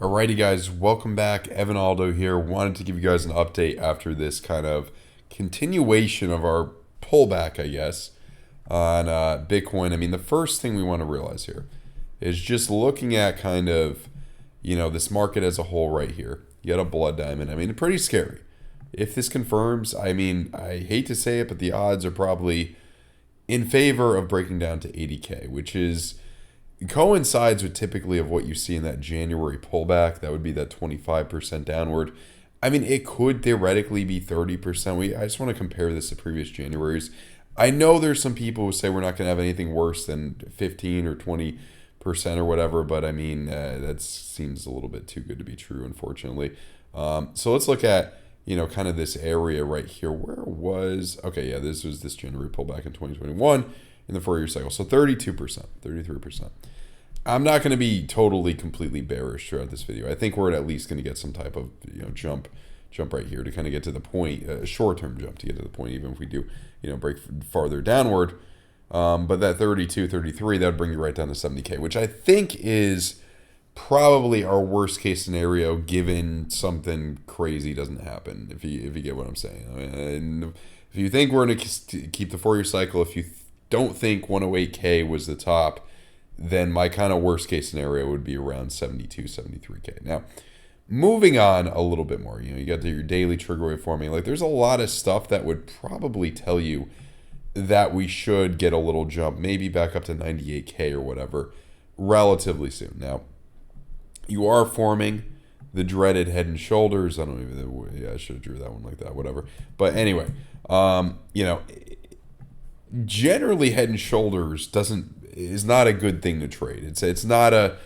Alrighty guys, welcome back. Evan Aldo here. Wanted to give you guys an update after this kind of continuation of our pullback, I guess, on Bitcoin. I mean, the first thing we want to realize here is just looking at kind of, this market as a whole right here. You got a blood diamond. I mean, pretty scary. If this confirms, I mean, I hate to say it, but the odds are probably in favor of breaking down to 80K, which is coincides with typically of what you see in that January pullback. That would be that 25% downward. I mean, it could theoretically be 30%. I just want to compare this to previous Januaries. I know there's some people who say we're not going to have anything worse than 15 or 20% or whatever, but I mean, that seems a little bit too good to be true, unfortunately. So let's look at, kind of this area right here. Where was, okay, yeah, this was this January pullback in 2021 in the 4-year cycle. So 32%, 33%. I'm not going to be totally completely bearish throughout this video. I think we're at least going to get some type of jump right here to kind of get to the point, a short-term jump to get to the point, even if we do break farther downward. But that 32, 33, that would bring you right down to 70K, which I think is probably our worst case scenario given something crazy doesn't happen, if you get what I'm saying. I mean, if you think we're going to keep the 4-year cycle, if you don't think 108K was the top, then my kind of worst case scenario would be around 72, 73K. Now, moving on a little bit more, you got your daily trigger wave forming. Like, there's a lot of stuff that would probably tell you that we should get a little jump, maybe back up to 98K or whatever, relatively soon. Now, you are forming the dreaded head and shoulders. I don't even, yeah, I should have drew that one like that, whatever. But anyway, generally head and shoulders is not a good thing to trade. It's not a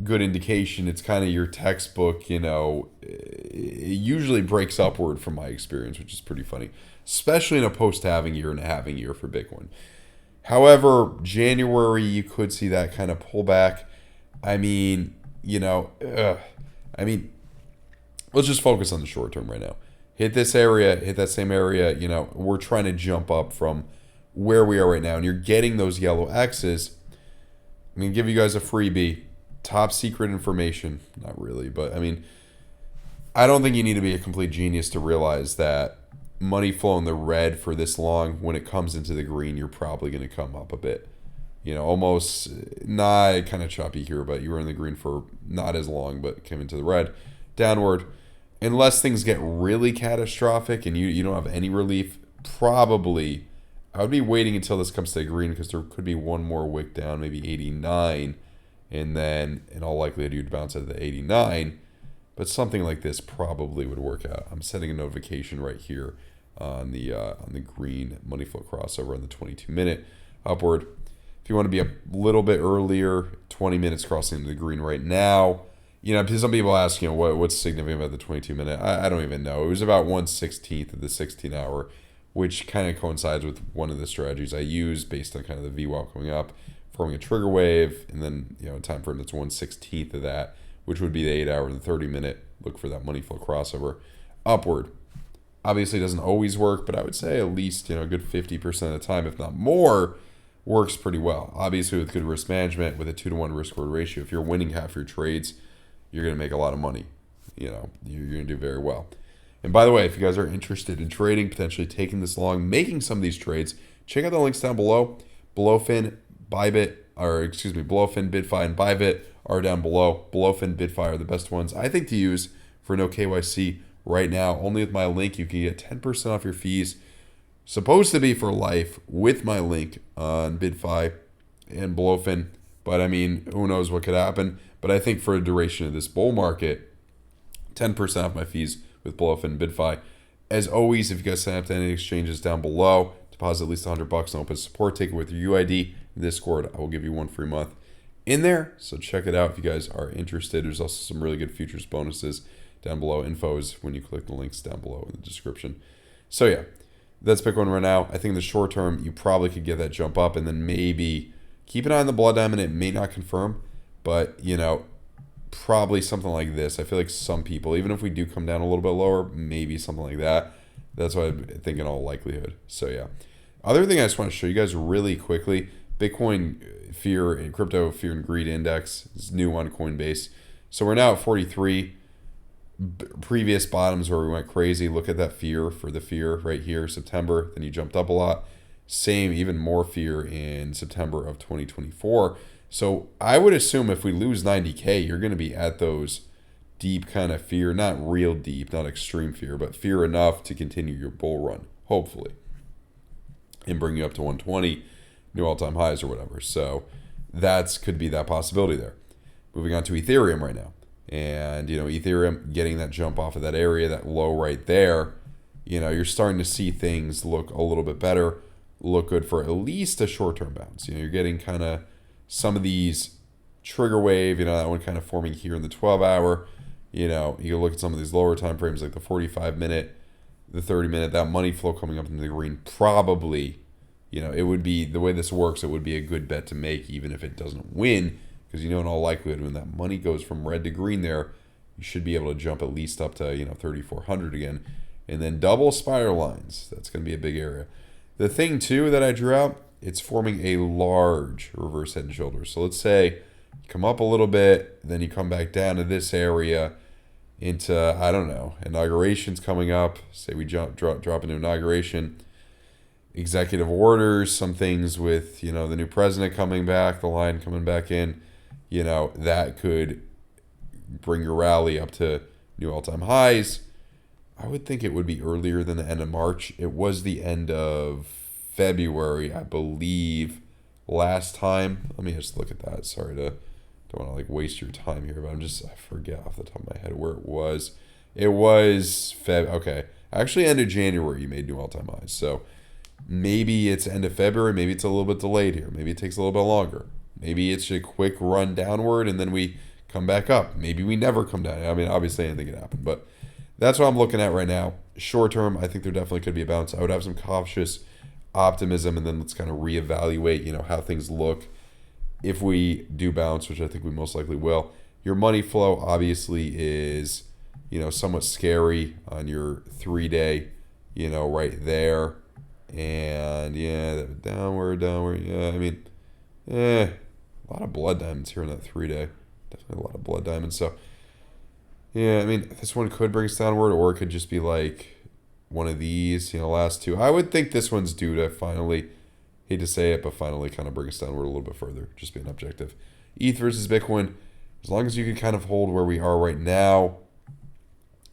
good indication. It's kind of your textbook, it usually breaks upward from my experience, which is pretty funny, especially in a post-halving year and a halving year for Bitcoin. However, January, you could see that kind of pullback. I mean, let's just focus on the short term right now. Hit this area, hit that same area, we're trying to jump up from where we are right now, and you're getting those yellow X's. I'm going to give you guys a freebie. Top secret information. Not really, but I mean, I don't think you need to be a complete genius to realize that money flow in the red for this long, when it comes into the green, you're probably going to come up a bit. Almost not kind of choppy here, but you were in the green for not as long, but came into the red. Downward. Unless things get really catastrophic and you don't have any relief, probably I would be waiting until this comes to green, because there could be one more wick down, maybe 89, and then in all likelihood you'd bounce out of the 89. But something like this probably would work out. I'm setting a notification right here on the green money flow crossover on the 22-minute upward. If you want to be a little bit earlier, 20 minutes crossing into the green right now. Some people ask, what's significant about the 22-minute? I don't even know. It was about 1/16th of the 16-hour. Which kind of coincides with one of the strategies I use based on kind of the VWAP coming up, forming a trigger wave, and then time frame that's 1/16th of that, which would be the 8-hour and the 30-minute. Look for that money flow crossover upward. Obviously, it doesn't always work, but I wowould say at least a good 50% of the time, if not more, works pretty well. Obviously, with good risk management, with a 2-to-1 risk-reward ratio, if you're winning half your trades, you're going to make a lot of money. You're going to do very well. And by the way, if you guys are interested in trading, potentially taking this long, making some of these trades, check out the links down below. BloFin, BloFin, BitFi, and Bybit are down below. BloFin, BitFi are the best ones, I think, to use for no KYC right now. Only with my link, you can get 10% off your fees. Supposed to be for life with my link on BitFi and BloFin. But I mean, who knows what could happen. But I think for a duration of this bull market, 10% off my fees with BloFin and BitFi. As always, if you guys sign up to any exchanges down below, deposit at least $100 and open support, take it with your UID in Discord. I will give you one free month in there. So check it out if you guys are interested. There's also some really good futures bonuses down below. Info is when you click the links down below in the description. So yeah, that's Bitcoin right now. I think in the short term, you probably could get that jump up, and then maybe keep an eye on the blood diamond. It may not confirm, but probably something like this. I feel like some people, even if we do come down a little bit lower, maybe something like that. That's what I think in all likelihood. So yeah. Other thing I just want to show you guys really quickly, Bitcoin fear and crypto fear and greed index is new on Coinbase. So we're now at 43. Previous bottoms where we went crazy. Look at that fear for the fear right here, September. Then you jumped up a lot. Same, even more fear in September of 2024. So I would assume if we lose 90K, you're going to be at those deep kind of fear, not real deep, not extreme fear, but fear enough to continue your bull run, hopefully, and bring you up to 120, new all-time highs or whatever. So that's could be that possibility there. Moving on to Ethereum right now. And, Ethereum getting that jump off of that area, that low right there, you're starting to see things look a little bit better, look good for at least a short-term bounce. You're getting kind of some of these trigger wave, that one kind of forming here in the 12-hour. You can look at some of these lower time frames like the 45-minute, the 30-minute, that money flow coming up into the green. Probably, it would be, the way this works, it would be a good bet to make even if it doesn't win. Because in all likelihood, when that money goes from red to green there, you should be able to jump at least up to, 3,400 again. And then double spiral lines. That's going to be a big area. The thing, too, that I drew out, it's forming a large reverse head and shoulders. So let's say you come up a little bit, then you come back down to this area into, I don't know, inaugurations coming up. Say we drop into inauguration. Executive orders, some things with, the new president coming back, the line coming back in. That could bring your rally up to new all-time highs. I would think it would be earlier than the end of March. It was the end of February, I believe, last time. Let me just look at that. Sorry don't want to waste your time here, but I forget off the top of my head where it was. It was okay. Actually, end of January, you made new all-time highs. So maybe it's end of February. Maybe it's a little bit delayed here. Maybe it takes a little bit longer. Maybe it's a quick run downward and then we come back up. Maybe we never come down. I mean, obviously anything could happen, but that's what I'm looking at right now. Short term, I think there definitely could be a bounce. I would have some cautious optimism, and then let's kind of reevaluate, how things look if we do bounce, which I think we most likely will. Your money flow obviously is, somewhat scary on your 3-day, right there. And yeah, downward. Yeah, I mean, a lot of blood diamonds here in that 3-day. Definitely a lot of blood diamonds. So yeah, I mean, this one could bring us downward, or it could just be like one of these, last two. I would think this one's due to finally, hate to say it, but finally kind of bring us downward a little bit further. Just being objective. ETH versus Bitcoin. As long as you can kind of hold where we are right now,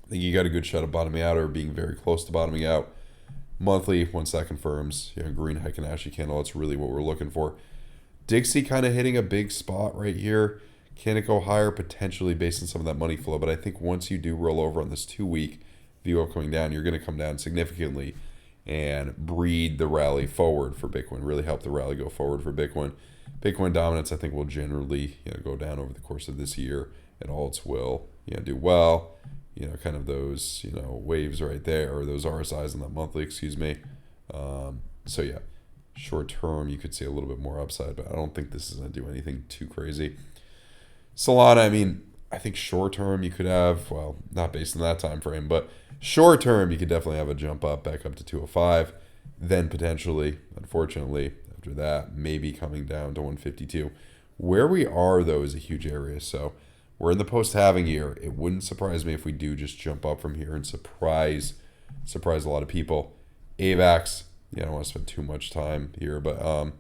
I think you got a good shot of bottoming out or being very close to bottoming out. Monthly, once that confirms, green Heikin-Ashi candle, that's really what we're looking for. Dixie kind of hitting a big spot right here. Can it go higher? Potentially based on some of that money flow. But I think once you do roll over on this 2-week VWAP coming down, you're going to come down significantly and breed the rally forward for Bitcoin. Really help the rally go forward for Bitcoin. Bitcoin dominance, I think, will generally go down over the course of this year. And alts will do well. Kind of those waves right there, or those RSIs on that monthly, excuse me. So yeah, short term, you could see a little bit more upside, but I don't think this is going to do anything too crazy. Solana, I mean, I think short term you could have, well, not based on that time frame, but short term you could definitely have a jump up back up to 205. Then potentially, unfortunately, after that, maybe coming down to 152. Where we are, though, is a huge area. So we're in the post-halving year. It wouldn't surprise me if we do just jump up from here and surprise a lot of people. AVAX, I don't want to spend too much time here, but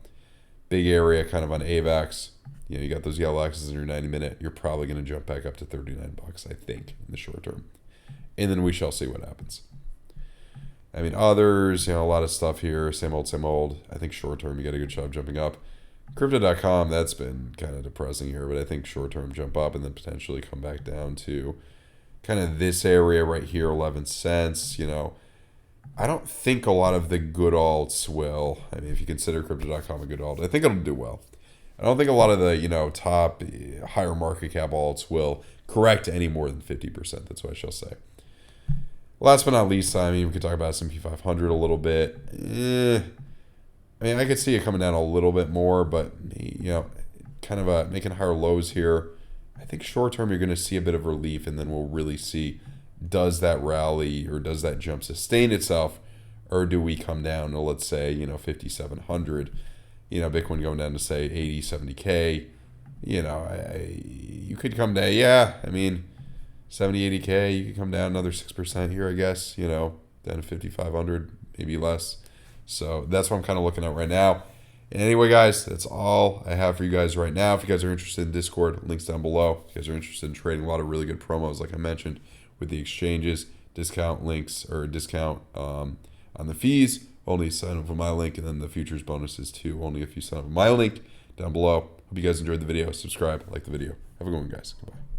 big area kind of on AVAX. You got those yellow axes in your 90-minute. You're probably going to jump back up to $39, I think, in the short term. And then we shall see what happens. I mean, others, a lot of stuff here. Same old. I think short term, you got a good shot of jumping up. Crypto.com, that's been kind of depressing here, but I think short term jump up and then potentially come back down to kind of this area right here, 11 cents. I don't think a lot of the good alts will. I mean, if you consider Crypto.com a good alt, I think it'll do well. I don't think a lot of the, top higher market cap alts will correct any more than 50%. That's what I shall say. Last but not least, I mean, we could talk about S&P 500 a little bit. I mean, I could see it coming down a little bit more, but, kind of making higher lows here. I think short term you're going to see a bit of relief, and then we'll really see, does that rally or does that jump sustain itself, or do we come down to, let's say, 5,700, Bitcoin going down to, say, 80, 70K, you know, you could come down. Yeah, I mean, 70, 80K, you could come down another 6% here, I guess, you know, down to 5,500, maybe less. So that's what I'm kind of looking at right now. And anyway, guys, that's all I have for you guys right now. If you guys are interested in Discord, links down below. If you guys are interested in trading, a lot of really good promos, like I mentioned, with the exchanges, discount links, or discount on the fees. Only sign up with my link, and then the futures bonuses too. Only if you sign up with my link down below. Hope you guys enjoyed the video. Subscribe, like the video. Have a good one, guys. Goodbye.